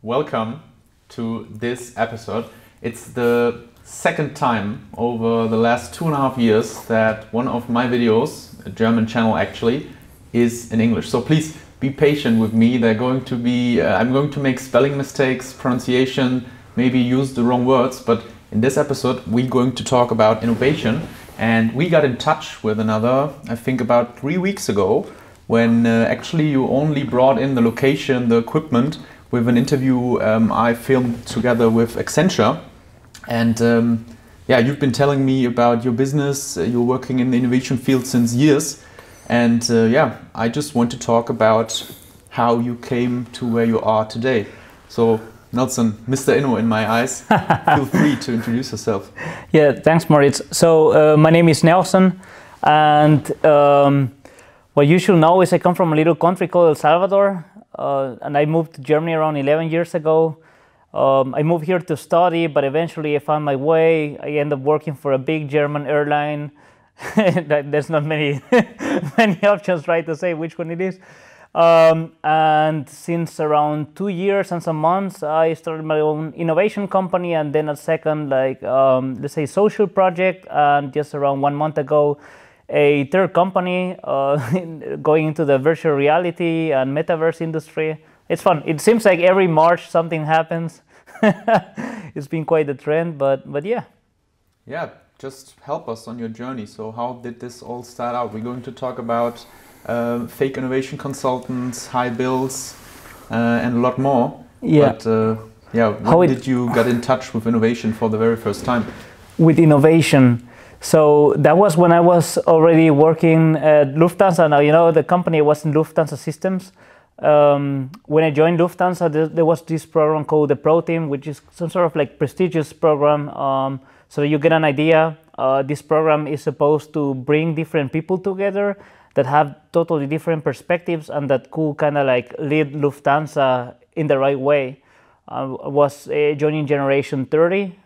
welcome to this episode. It's the second time over the last 2.5 years that one of my videos, a German channel actually, is in English. So please be patient with me. I'm going to make spelling mistakes, pronunciation, maybe use the wrong words, but in this episode we're going to talk about innovation. And we got in touch with another, I think about 3 weeks ago, when actually you only brought in the location, the equipment, with an interview I filmed together with Accenture. And yeah, you've been telling me about your business. You're working in the innovation field since years. And yeah, I just want to talk about how you came to where you are today. So Nelson, Mr. Inno in my eyes, feel free to introduce yourself. Yeah, thanks Moritz. So my name is Nelson, and what you should know is I come from a little country called El Salvador, and I moved to Germany around 11 years ago. I moved here to study, but eventually I found my way. I ended up working for a big German airline. There's not many many options, right, to say which one it is. And since around 2 years and some months, I started my own innovation company, and then a second, let's say, social project. And just around 1 month ago, a third company going into the virtual reality and metaverse industry. It's fun. It seems like every March something happens. It's been quite a trend, but yeah. Yeah, just help us on your journey. So how did this all start out? We're going to talk about fake innovation consultants, high bills, and a lot more. Yeah. But yeah, when did you get in touch with innovation for the very first time? With innovation. So that was when I was already working at Lufthansa. Now, you know, the company was in Lufthansa Systems. When I joined Lufthansa, there was this program called the Pro Team, which is some sort of like prestigious program. So you get an idea. This program is supposed to bring different people together that have totally different perspectives and that could kind of like lead Lufthansa in the right way. I was joining Generation 30,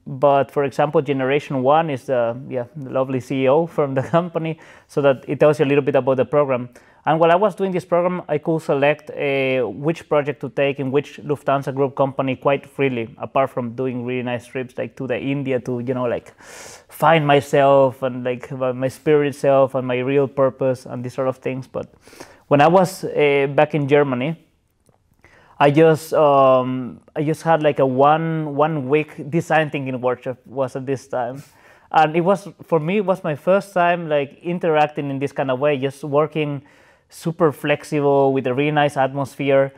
but for example, Generation 1 is the lovely CEO from the company, so that it tells you a little bit about the program. And while I was doing this program, I could select which project to take in which Lufthansa group company quite freely, apart from doing really nice trips like to the India to, you know, like find myself and like my spirit self and my real purpose and these sort of things. But when I was back in Germany, I just had like a one week design thinking workshop was at this time. And it was, for me, it was my first time like interacting in this kind of way, just working super flexible with a really nice atmosphere.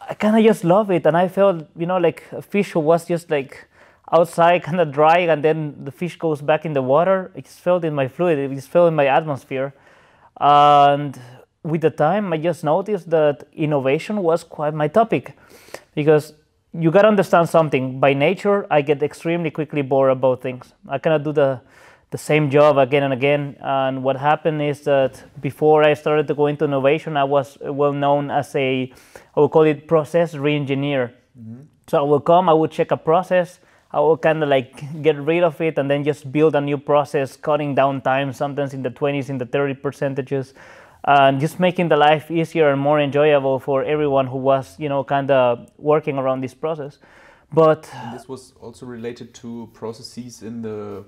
I kind of just love it. And I felt, you know, like a fish who was just like outside kind of dry, and then the fish goes back in the water. It just felt in my fluid, it just felt in my atmosphere. And with the time, I just noticed that innovation was quite my topic, because you got to understand something. By nature, I get extremely quickly bored about things. I cannot do the same job again and again. And what happened is that before I started to go into innovation, I was well known as I would call it process re-engineer. Mm-hmm. So I will come, I would check a process, I will kind of like get rid of it and then just build a new process, cutting down time, sometimes in the 20s, in the 30%, and just making the life easier and more enjoyable for everyone who was, you know, kind of working around this process. But and this was also related to processes in the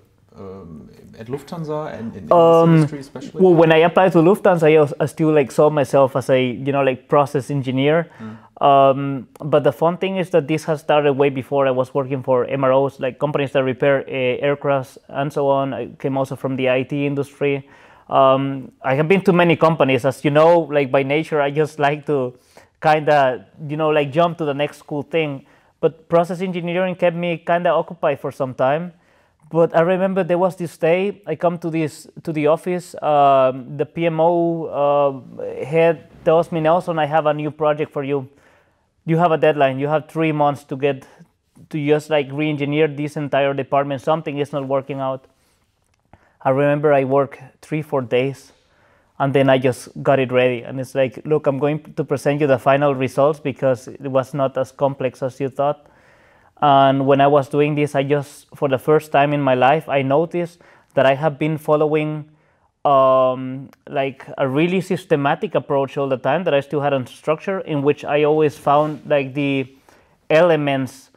at Lufthansa and in this industry especially? Well, when I applied to Lufthansa, I still like saw myself as a, you know, like process engineer. But the fun thing is that this has started way before. I was working for MROs, like companies that repair aircrafts and so on. I came also from the IT industry. I have been to many companies. As you know, like by nature, I just like to kind of, you know, like jump to the next cool thing. But process engineering kept me kind of occupied for some time. But I remember there was this day I come to the office. The PMO head tells me, Nelson, I have a new project for you. You have a deadline. You have 3 months to just like re-engineer this entire department. Something is not working out. I remember I worked 3-4 days, and then I just got it ready. And it's like, look, I'm going to present you the final results because it was not as complex as you thought. And when I was doing this, I just, for the first time in my life, I noticed that I have been following like a really systematic approach all the time, that I still had a structure in which I always found like the elements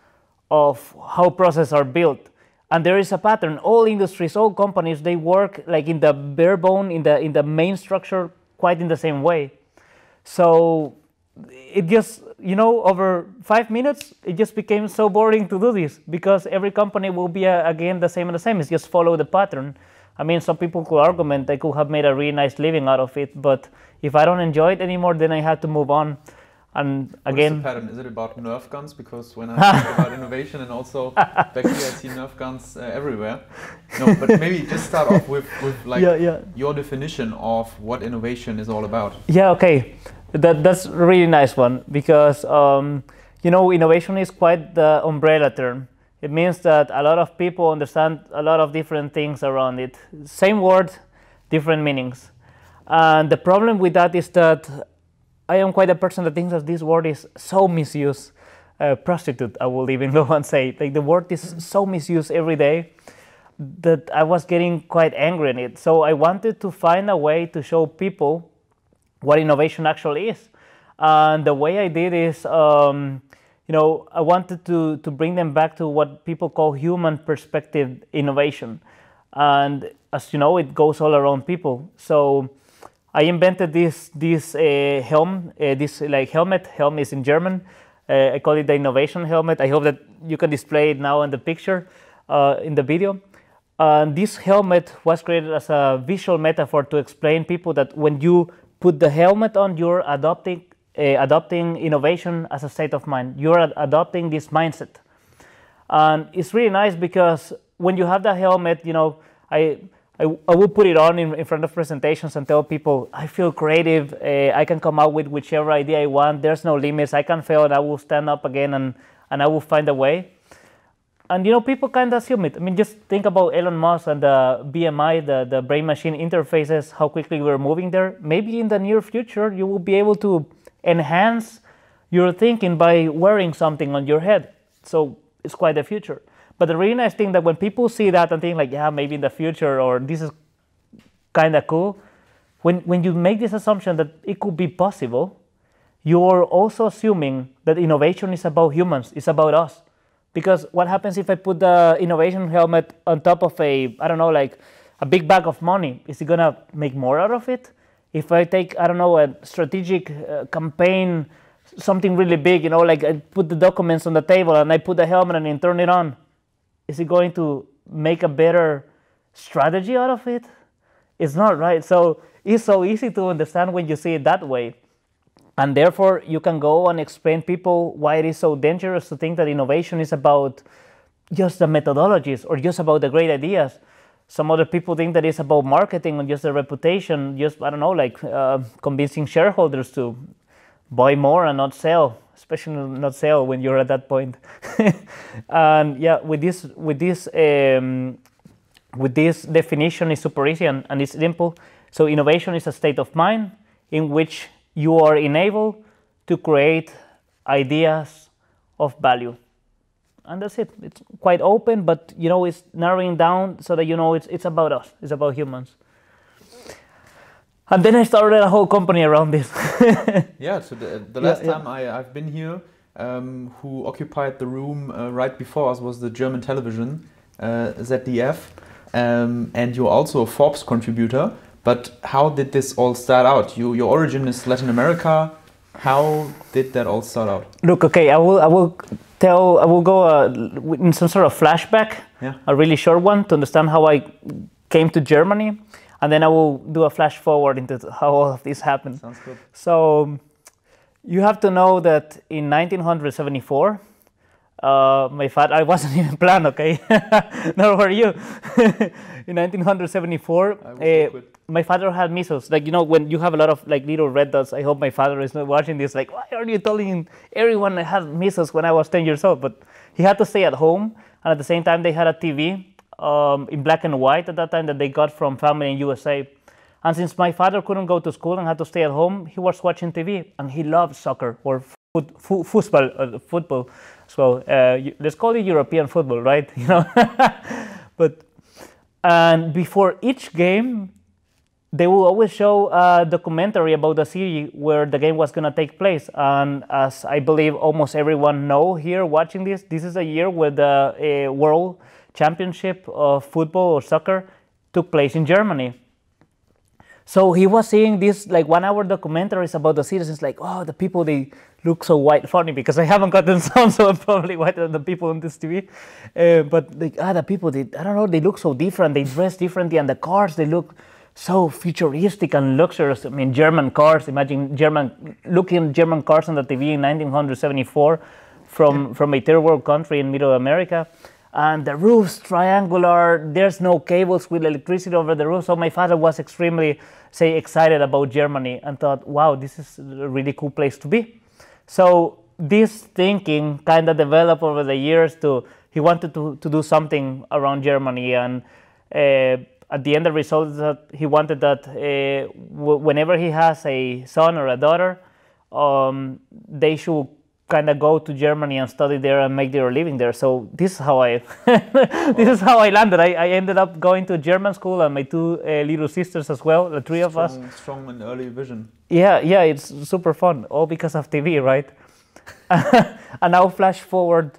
of how processes are built. And there is a pattern. All industries, all companies, they work like in the bare bone, in the main structure, quite in the same way. So it just, over 5 minutes, it just became so boring to do this, because every company will be again the same and the same. It's just follow the pattern. I mean, some people could argument they could have made a really nice living out of it, but if I don't enjoy it anymore, then I had to move on. And again, what's the pattern? Is it about Nerf guns? Because when I think about innovation, and also back here, I see Nerf guns everywhere. No, but maybe just start off with like your definition of what innovation is all about. Yeah, okay, that's a really nice one, because innovation is quite the umbrella term. It means that a lot of people understand a lot of different things around it. Same word, different meanings. And the problem with that is that I am quite a person that thinks that this word is so misused. Prostitute, I will even go and say. Like, the word is so misused every day that I was getting quite angry in it. So I wanted to find a way to show people what innovation actually is. And the way I did is, I wanted to bring them back to what people call human perspective innovation. And as you know, it goes all around people. So I invented this helmet. Helm is in German. I call it the innovation helmet. I hope that you can display it now in the picture, in the video. This helmet was created as a visual metaphor to explain people that when you put the helmet on, you're adopting innovation as a state of mind. You're adopting this mindset. And it's really nice because when you have the helmet, I will put it on in front of presentations and tell people, I feel creative, I can come out with whichever idea I want, there's no limits, I can fail and I will stand up again and I will find a way. And people kind of assume it. I mean, just think about Elon Musk and the BMI, the brain-machine interfaces, how quickly we're moving there. Maybe in the near future, you will be able to enhance your thinking by wearing something on your head. So it's quite the future. But the really nice thing that when people see that and think like, yeah, maybe in the future, or this is kind of cool, when you make this assumption that it could be possible, you're also assuming that innovation is about humans, it's about us. Because what happens if I put the innovation helmet on top of a big bag of money? Is it gonna make more out of it? If I take, a strategic campaign, something really big, like I put the documents on the table and I put the helmet and turn it on, is it going to make a better strategy out of it? It's not, right? So it's so easy to understand when you see it that way. And therefore, you can go and explain people why it is so dangerous to think that innovation is about just the methodologies or just about the great ideas. Some other people think that it's about marketing and just the reputation, just, convincing shareholders to buy more and not sell, especially not sell when you're at that point. And yeah, with this definition is super easy and it's simple. So innovation is a state of mind in which you are enabled to create ideas of value. And that's it. It's quite open, but it's narrowing down so that it's about us. It's about humans. And then I started a whole company around this. Yeah, so the last time I've been here, who occupied the room right before us was the German television, ZDF, and you're also a Forbes contributor. But how did this all start out? Your origin is Latin America. How did that all start out? Look, okay, I will go in some sort of flashback, a really short one, to understand how I came to Germany. And then I will do a flash forward into how all of this happened. Sounds good. So you have to know that in 1974, my father, I wasn't even planned, okay? Nor were you. In 1974, my father had measles. Like, when you have a lot of little red dots, I hope my father is not watching this. Like, why are you telling everyone I had measles when I was 10 years old? But he had to stay at home. And at the same time, they had a TV in black and white at that time that they got from family in USA. And since my father couldn't go to school and had to stay at home, he was watching TV. And he loved soccer or football. So let's call it European football, right? And before each game, they will always show a documentary about the city where the game was going to take place. And as I believe almost everyone know here watching this is a year where the World Championship of football or soccer took place in Germany. So he was seeing this like 1 hour documentaries about the citizens, like, oh, the people, they look so white. Funny because I haven't gotten some, so I'm probably whiter than the people on this TV. But like, the people, I don't know, they look so different. They dress differently, and the cars, they look so futuristic and luxurious. I mean, German cars. Imagine looking German cars on the TV in 1974 from a third world country in Middle America. And the roof's triangular. There's no cables with electricity over the roof. So my father was extremely, excited about Germany and thought, wow, this is a really cool place to be. So this thinking kind of developed over the years he wanted to do something around Germany. And at the end, the result is that he wanted that whenever he has a son or a daughter, they should kind of go to Germany and study there and make their living there. So this is how I is how I landed. I ended up going to German school, and my two little sisters as well, the three of us. Strong and early vision. Yeah, it's super fun, all because of TV, right? And now flash forward,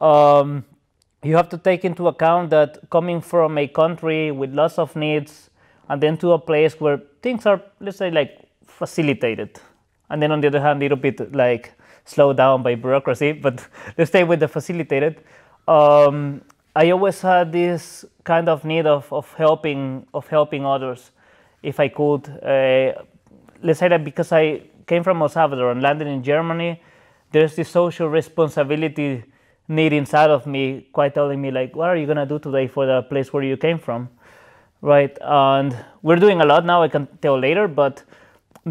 you have to take into account that coming from a country with lots of needs and then to a place where things are, let's say, like facilitated. And then on the other hand, a little bit like slowed down by bureaucracy, but let's stay with the facilitated. I always had this kind of need of helping others, if I could. Let's say that because I came from El Salvador and landed in Germany, there's this social responsibility need inside of me, quite telling me like, what are you gonna do today for the place where you came from, right? And we're doing a lot now, I can tell later, but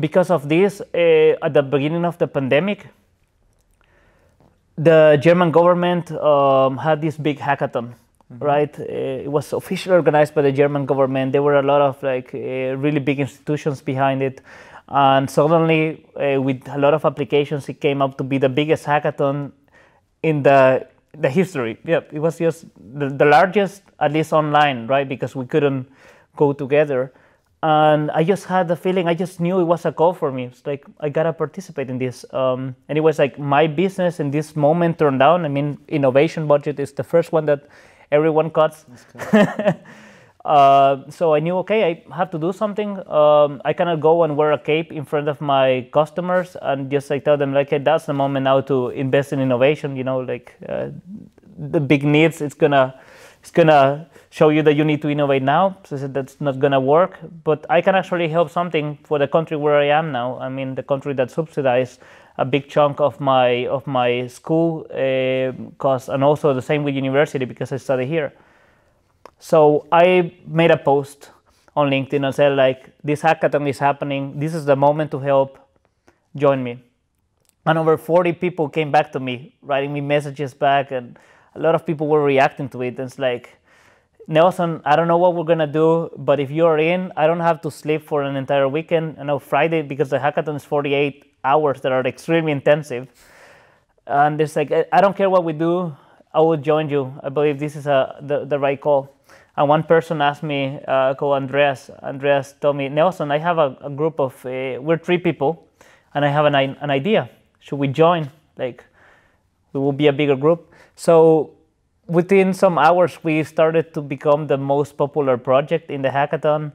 because of this, at the beginning of the pandemic, the German government had this big hackathon, right? It was officially organized by the German government. There were a lot of like really big institutions behind it. And suddenly, with a lot of applications, it came up to be the biggest hackathon in the history. Yeah, it was just the largest, at least online, right? Because we couldn't go together. And I just had the feeling, I just knew it was a call for me. It's like, I gotta participate in this. And it was like my business in this moment turned down. I mean, innovation budget is the first one that everyone cuts. So I knew, okay, I have to do something. I cannot go and wear a cape in front of my customers and just like tell them like, hey, that's the moment now to invest in innovation. You know, like the big needs, it's gonna show you that you need to innovate now. So I said that's not gonna work, but I can actually help something for the country where I am now. I mean, the country that subsidized a big chunk of my school costs, and also the same with university because I study here. So I made a post on LinkedIn and said like, this hackathon is happening. This is the moment to help. Join me. And over 40 people came back to me, writing me messages back, and a lot of people were reacting to it. And it's like, Nelson, I don't know what we're gonna do, but if you're in, I don't have to sleep for an entire weekend. I know Friday, because the hackathon is 48 hours that are extremely intensive. And it's like, I don't care what we do, I will join you. I believe this is the right call. And one person asked me, called Andreas. Andreas told me, Nelson, I have a group of, we're 3 people, and I have an idea. Should we join? Like, we will be a bigger group. So within some hours, we started to become the most popular project in the hackathon.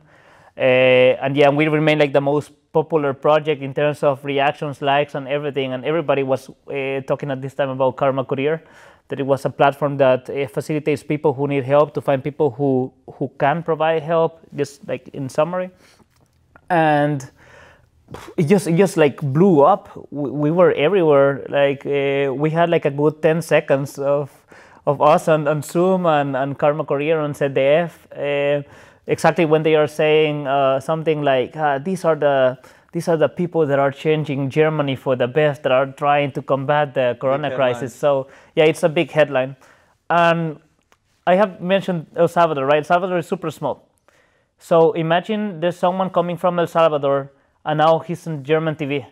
And yeah, we remain like the most popular project in terms of reactions, likes, and everything. And everybody was talking at this time about Karma Courier, that it was a platform that facilitates people who need help to find people who can provide help, just like in summary. And it just like blew up. We were everywhere. Like we had like a good 10 seconds of us on Zoom and Karma Courier on ZDF, exactly when they are saying something like, these are the people that are changing Germany for the best, that are trying to combat the corona crisis. So yeah, it's a big headline. And I have mentioned El Salvador, right? El Salvador is super small. So imagine there's someone coming from El Salvador and now he's on German TV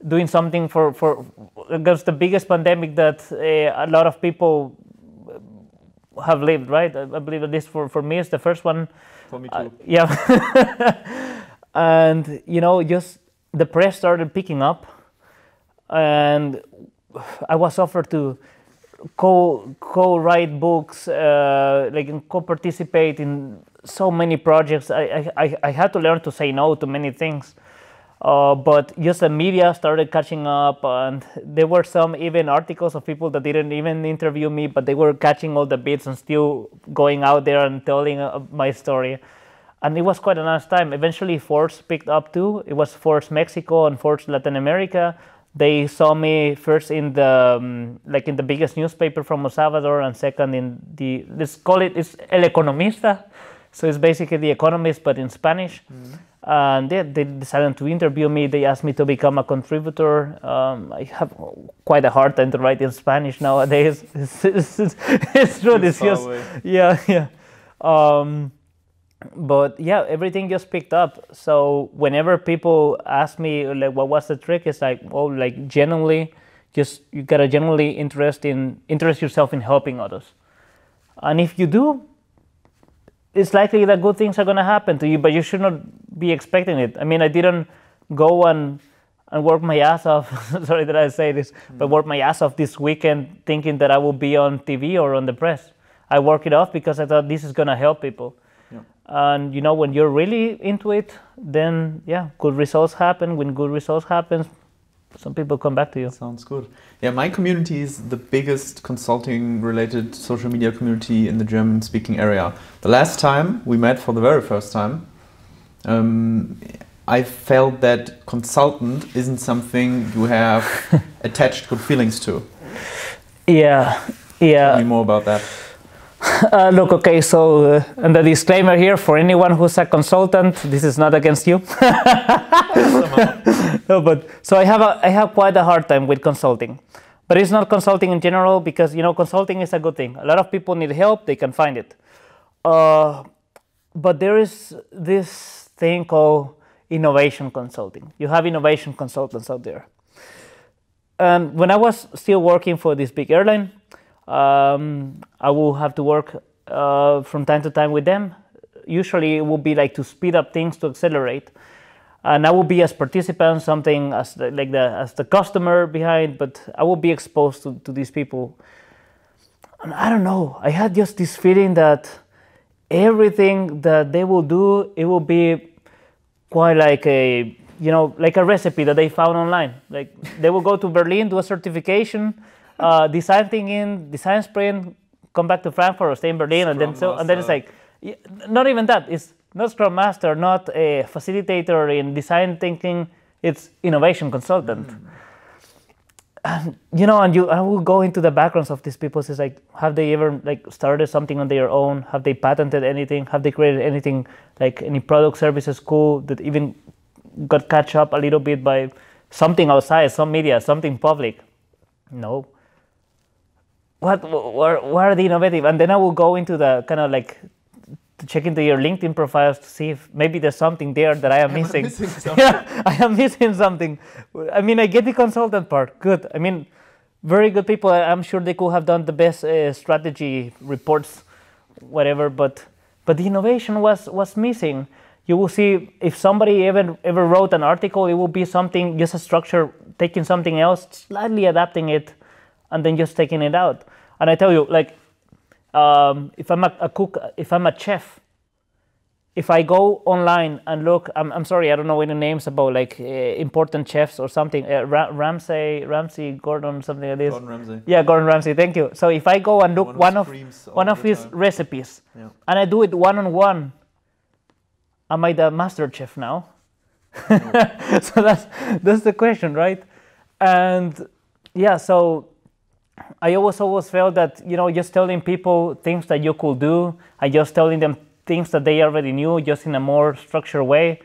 doing something for against the biggest pandemic that a lot of people have lived, right? I believe at least for me, it's the first one. For me too. Yeah. And just the press started picking up, and I was offered to co-write books, co-participate in so many projects. I had to learn to say no to many things. But just the media started catching up, and there were some even articles of people that didn't even interview me, but they were catching all the bits and still going out there and telling my story. And it was quite a nice time. Eventually, Forbes picked up too. It was Forbes Mexico and Forbes Latin America. They saw me first in the in the biggest newspaper from El Salvador, and second in let's call it's El Economista. So it's basically The Economist, but in Spanish. And they decided to interview me. They asked me to become a contributor. I have quite a hard time to write in Spanish nowadays. It's true. It's just, yeah. But yeah, everything just picked up. So whenever people ask me like, what was the trick? It's like, well, like genuinely, you gotta genuinely interest yourself in helping others. And if you do, it's likely that good things are going to happen to you, but you should not be expecting it. I mean, I didn't go and work my ass off, sorry that I say this, but work my ass off this weekend thinking that I will be on TV or on the press. I worked it off because I thought this is going to help people. Yeah. And when you're really into it, then yeah, good results happen. When good results happen, some people come back to you. Sounds good. Yeah, my community is the biggest consulting-related social media community in the German-speaking area. The last time we met for the very first time, I felt that consultant isn't something you have attached good feelings to. Yeah. Tell me more about that. Look, okay, so and the disclaimer here for anyone who's a consultant, this is not against you. No, but so I have quite a hard time with consulting, but it's not consulting in general because consulting is a good thing. A lot of people need help; they can find it. But there is this thing called innovation consulting. You have innovation consultants out there. And when I was still working for this big airline, I will have to work from time to time with them. Usually, it will be like to speed up things, to accelerate. And I will be as participant, something as the customer behind, but I will be exposed to these people. And I don't know, I had just this feeling that everything that they will do, it will be quite like a recipe that they found online. Like they will go to Berlin, do a certification, design sprint, come back to Frankfurt or stay in Berlin, and then it's like, not even that. It's not Scrum Master, not a facilitator in design thinking. It's innovation consultant. And I will go into the backgrounds of these people. It's like, have they ever started something on their own? Have they patented anything? Have they created anything, like any product, services cool that even got catch up a little bit by something outside, some media, something public? No. What are the innovative? And then I will go into the kind of to check into your LinkedIn profiles to see if maybe there's something there that I am missing. Yeah, I am missing something. I mean, I get the consultant part. Good. I mean, very good people. I'm sure they could have done the best strategy reports, whatever. But the innovation was missing. You will see if somebody ever wrote an article, it will be something, just a structure, taking something else, slightly adapting it, and then just taking it out. And I tell you, if I'm a cook, if I'm a chef, if I go online and look, I'm sorry, I don't know any names about important chefs or something. Ramsay, Gordon, something like this. Gordon Ramsay. Yeah, Gordon Ramsay. Thank you. So if I go and look one of his recipes, yeah, and I do it one-on-one, am I the master chef now? No. So that's the question, right? And yeah, so I always felt that, just telling people things that you could do, and just telling them things that they already knew, just in a more structured way,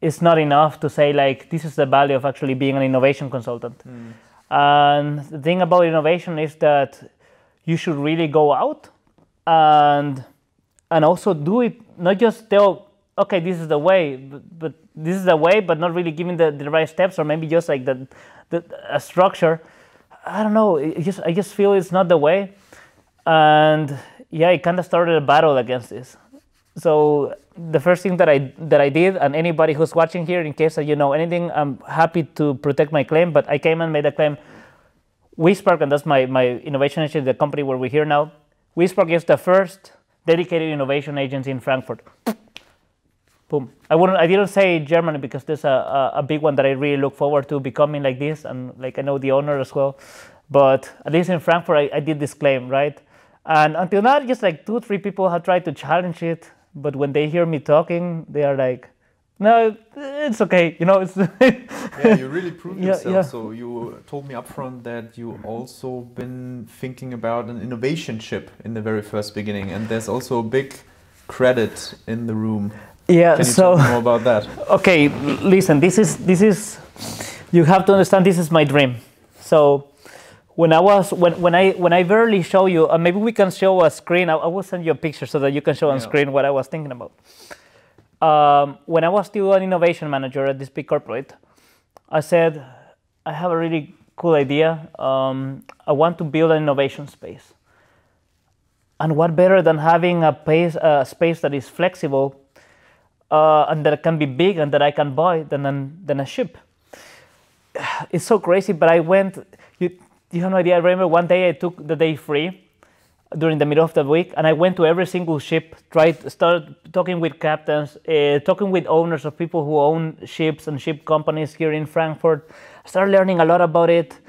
is not enough to say, this is the value of actually being an innovation consultant. And the thing about innovation is that you should really go out and also do it, not just tell, okay, this is the way, but this is the way, but not really giving the right steps, or maybe just a structure. I don't know. I just feel it's not the way, and yeah, it kind of started a battle against this. So the first thing that I did, and anybody who's watching here, in case you know anything, I'm happy to protect my claim, but I came and made a claim. weSpark, and that's my innovation agency, the company where we're here now. weSpark is the first dedicated innovation agency in Frankfurt. Boom. I didn't say Germany because there's a big one that I really look forward to becoming like this, and like I know the owner as well. But at least in Frankfurt, I did this claim, right? And until now, just like 2 or 3 people have tried to challenge it. But when they hear me talking, they are like, no, it's okay. You know, it's yeah, you really proved yourself. Yeah. So you told me upfront that you also been thinking about an innovation chip in the very first beginning. And there's also a big credit in the room. Yeah, Can you tell me more about that? Okay, listen, this is, you have to understand, this is my dream. So when I barely show you, maybe we can show a screen. I will send you a picture so that you can show on screen what I was thinking about. When I was still an innovation manager at this big corporate, I said, I have a really cool idea. I want to build an innovation space. And what better than having a space that is flexible and that can be big and that I can buy than a ship. It's so crazy, but I went, you have no idea. I remember one day I took the day free during the middle of the week, and I went to every single ship, started talking with captains, talking with owners of people who own ships and ship companies here in Frankfurt. I started learning a lot about it.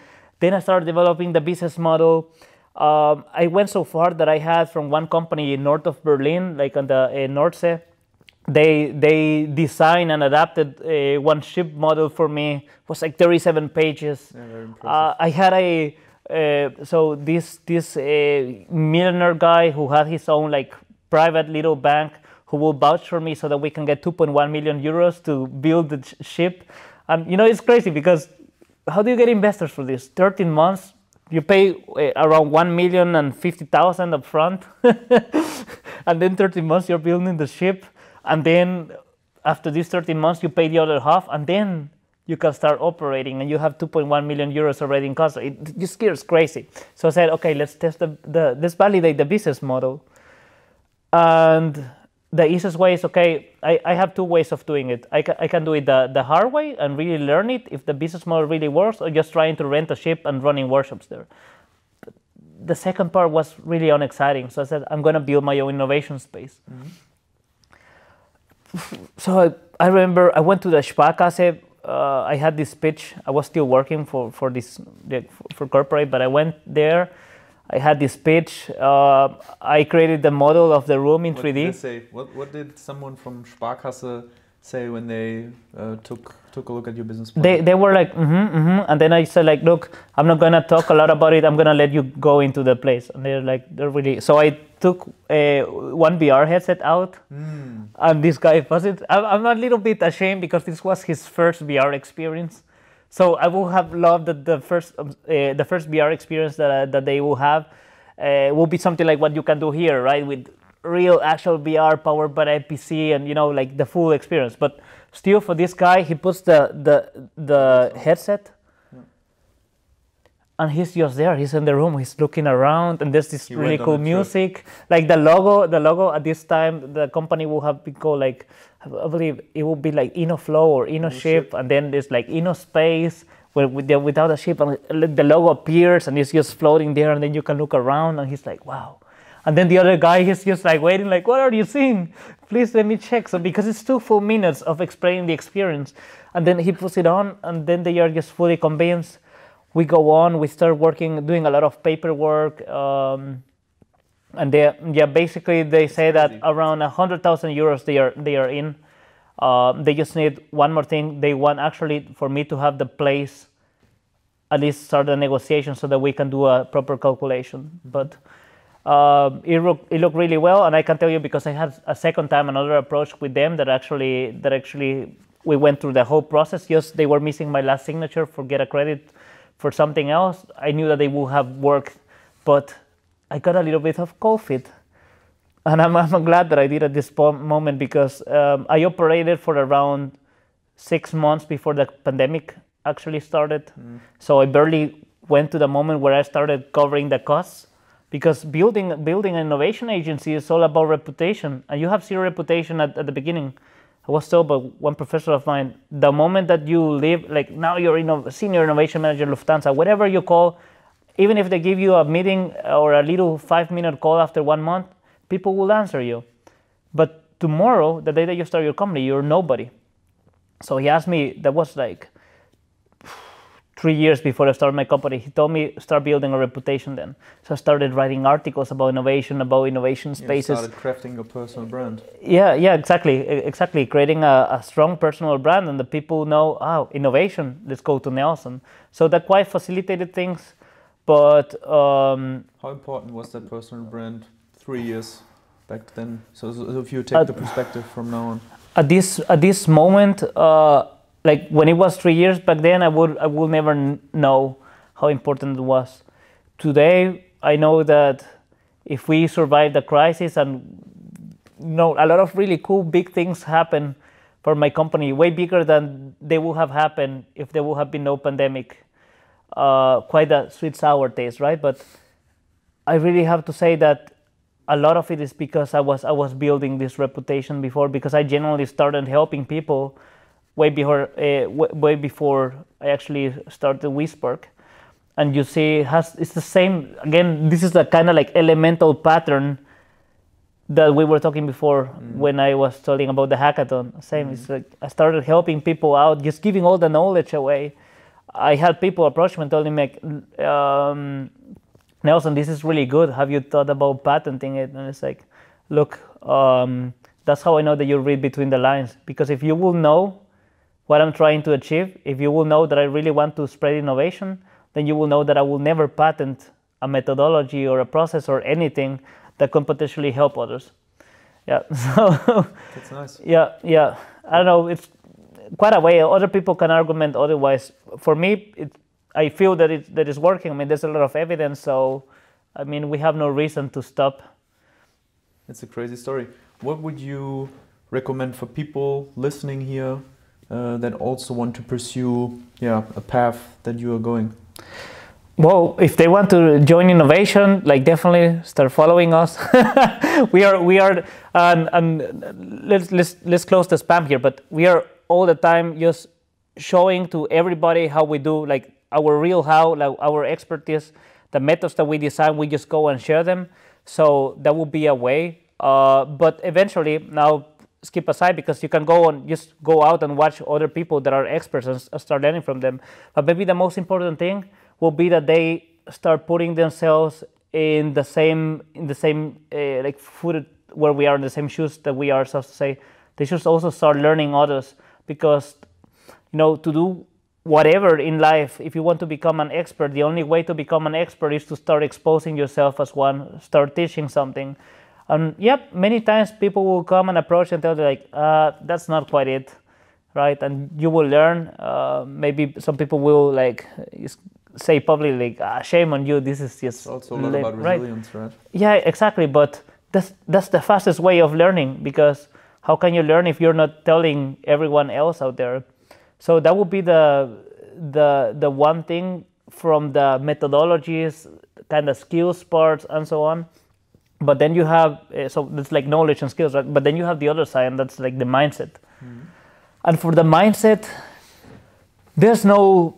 Then I started developing the business model. I went so far that I had from one company north of Berlin, like on the North Sea, they designed and adapted one ship model for me. It was like 37 pages. Yeah, very impressive. I had so this millionaire guy who had his own like private little bank who will vouch for me so that we can get 2.1 million euros to build the ship. And you know, it's crazy because how do you get investors for this? 13 months, you pay around 1,050,000 up front, and then 13 months you're building the ship. And then after these 13 months, you pay the other half, and then you can start operating, and you have 2.1 million euros already in cost. It just gets crazy. So I said, okay, let's test let's validate the business model. And the easiest way is, okay, I have 2 ways of doing it. I can do it the hard way and really learn it if the business model really works, or just trying to rent a ship and running workshops there. But the second part was really unexciting. So I said, I'm going to build my own innovation space. Mm-hmm. So I remember I went to the Sparkasse. I had this pitch. I was still working for corporate, but I went there. I had this pitch. I created the model of the room in 3D. What did they say? What did someone from Sparkasse say when they took a look at your business plan? They were like, and then I said like, look, I'm not gonna talk a lot about it. I'm gonna let you go into the place. And they're really. So I took one VR headset out, and this guy wasn't. I'm a little bit ashamed because this was his first VR experience. So I would have loved that the first VR experience that they will have will be something like what you can do here, right? With real actual VR powered by IPC and like the full experience. But still, for this guy, he puts the headset, and he's just there. He's in the room. He's looking around, and there's this really cool music. Like the logo at this time, the company will have been called like, I believe it will be like InnoFlow or InnoShip, and then there's like InnoSpace without a ship, and the logo appears and it's just floating there, and then you can look around, and he's like, wow. And then the other guy, he's just like waiting, like, what are you seeing? Please let me check. So because it's 2 full minutes of explaining the experience, and then he puts it on, and then they are just fully convinced. We go on, we start working, doing a lot of paperwork, and basically they say that around 100,000 euros they are in. They just need one more thing. They want actually for me to have the place, at least start the negotiation so that we can do a proper calculation. But it looked really well, and I can tell you because I had a second time another approach with them that actually we went through the whole process. Just they were missing my last signature for get a credit for something else. I knew that they would have worked, but I got a little bit of cold feet. And I'm glad that I did at this moment because I operated for around 6 months before the pandemic actually started. So I barely went to the moment where I started covering the costs. because building an innovation agency is all about reputation, and you have zero reputation at the beginning. I was told by one professor of mine, the moment that you leave, like now you're senior innovation manager Lufthansa, whatever you call, even if they give you a meeting or a little 5-minute call after 1 month, people will answer you. But tomorrow, the day that you start your company, you're nobody. So he asked me, that was like 3 years before I started my company, he told me start building a reputation then. So I started writing articles about innovation spaces. You started crafting your personal brand. Yeah, exactly. Creating a strong personal brand, and the people know, oh, innovation, let's go to Nelson. So that quite facilitated things, but... How important was that personal brand 3 years back then? So if you take the perspective from now on. At this moment, like when it was 3 years back then, I would never know how important it was. Today, I know that if we survive the crisis, and a lot of really cool big things happen for my company, way bigger than they would have happened if there would have been no pandemic. Quite a sweet sour taste, right? But I really have to say that a lot of it is because I was building this reputation before, because I genuinely started helping people way before I actually started weSpark. And you see, it's the same, again, this is the kind of like elemental pattern that we were talking before when I was telling about the hackathon. Same, it's like I started helping people out, just giving all the knowledge away. I had people approach me and telling me, Nelson, this is really good. Have you thought about patenting it? And it's like, look, that's how I know that you read between the lines. Because if you will know what I'm trying to achieve, if you will know that I really want to spread innovation, then you will know that I will never patent a methodology or a process or anything that can potentially help others. Yeah, so that's nice. Yeah. I don't know, it's quite a way. Other people can argument otherwise. For me, I feel that it's working. I mean, there's a lot of evidence, so I mean, we have no reason to stop. It's a crazy story. What would you recommend for people listening here that also want to pursue a path that you are going? Well, if they want to join innovation, like definitely start following us. we are, and let's close the spam here. But we are all the time just showing to everybody how we do, like our real how, like our expertise, the methods that we design. We just go and share them. So that will be a way. But eventually, now skip aside, because you can just go out and watch other people that are experts and start learning from them. But maybe the most important thing will be that they start putting themselves in the same like foot where we are, in the same shoes that we are, so to say. They should also start learning others, because to do whatever in life, if you want to become an expert, the only way to become an expert is to start exposing yourself as one, start teaching something. And many times people will come and approach and tell you like, that's not quite it, right? And you will learn. Maybe some people will like say publicly, like, shame on you. This is just it's also a lot about resilience, right? Yeah, exactly. But that's the fastest way of learning, because how can you learn if you're not telling everyone else out there? So that would be the one thing from the methodologies, kind of skills parts and so on. But then you have, so that's like knowledge and skills, right? But then you have the other side, and that's like the mindset. And for the mindset, there's no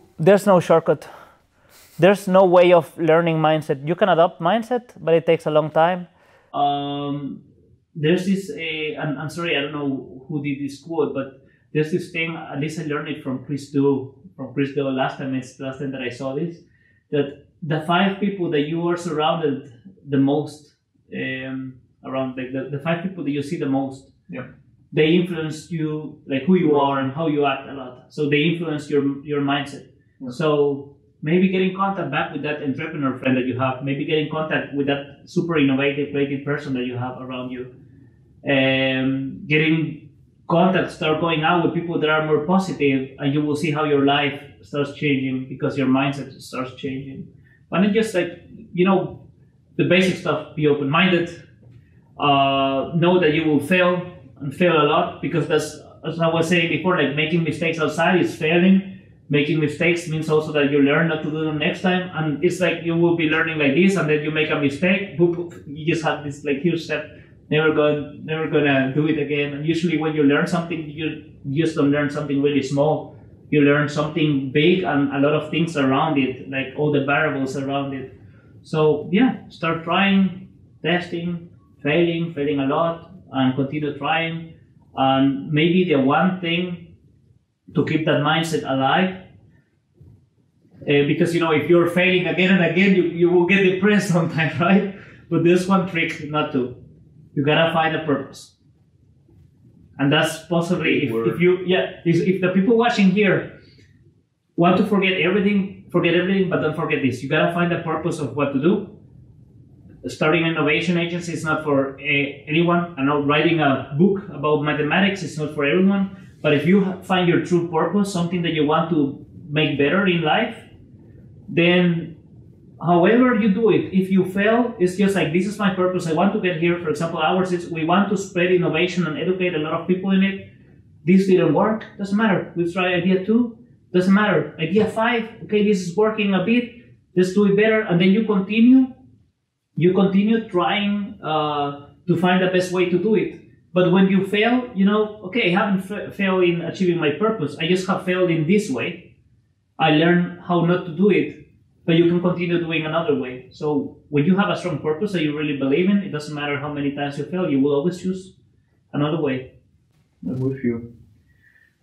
shortcut. There's no way of learning mindset. You can adopt mindset, but it takes a long time. There's this, I'm sorry, I don't know who did this quote, but there's this thing, at least I learned it from Chris Do. Last time that I saw this, that the 5 people that you are surrounded the most, around, like the 5 people that you see the most, they influence you, like who you are and how you act a lot. So they influence your mindset. So maybe get in contact back with that entrepreneur friend that you have. Maybe get in contact with that super innovative, creative person that you have around you. Get in contact, start going out with people that are more positive, and you will see how your life starts changing, because your mindset starts changing. But not just like, the basic stuff, be open-minded, know that you will fail and fail a lot, because that's, as I was saying before, like making mistakes outside is failing. Making mistakes means also that you learn not to do them next time, and it's like you will be learning like this, and then you make a mistake, you just have this like huge step, never gonna do it again. And usually when you learn something, you just don't learn something really small. You learn something big and a lot of things around it, like all the variables around it. So yeah, start trying, testing, failing a lot, and continue trying. And maybe the one thing to keep that mindset alive, because if you're failing again and again, you will get depressed sometimes, right? But there's one trick not to. You gotta find a purpose. And that's possibly if the people watching here want to forget everything, but don't forget this. You gotta find a purpose of what to do. Starting an innovation agency is not for anyone. I know writing a book about mathematics is not for everyone. But if you find your true purpose, something that you want to make better in life, then however you do it, if you fail, it's just like, this is my purpose. I want to get here. For example, ours is we want to spread innovation and educate a lot of people in it. This didn't work. Doesn't matter. We try idea 2. Doesn't matter. Idea 5. Okay, this is working a bit. Let's do it better. And then you continue trying to find the best way to do it. But when you fail, okay, I haven't failed in achieving my purpose. I just have failed in this way. I learned how not to do it, but you can continue doing another way. So when you have a strong purpose that you really believe in, it doesn't matter how many times you fail, you will always choose another way. I'm with you.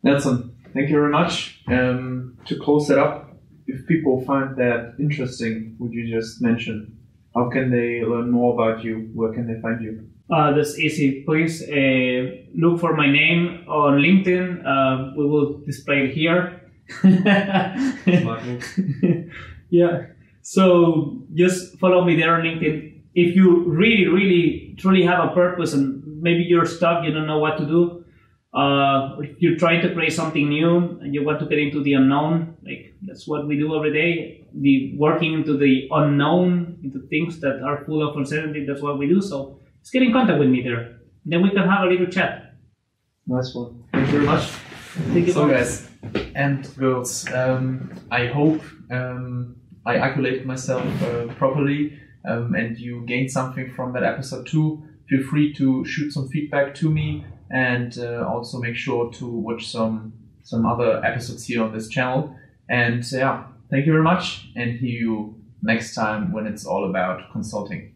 Nelson, thank you very much. To close it up, if people find that interesting, would you just mention, how can they learn more about you? Where can they find you? That's easy. Please look for my name on LinkedIn. We will display it here. Yeah. So just follow me there on LinkedIn. If you really, really, truly have a purpose and maybe you're stuck, you don't know what to do, if you're trying to create something new and you want to get into the unknown, like that's what we do every day, working into the unknown, into things that are full of uncertainty, that's what we do. So just get in contact with me there. Then we can have a little chat. Nice one. Thank you very much. Thank you. So guys and girls, I hope I articulated myself properly and you gained something from that episode too. Feel free to shoot some feedback to me, and also make sure to watch some other episodes here on this channel. And yeah, thank you very much, and see you next time when it's all about consulting.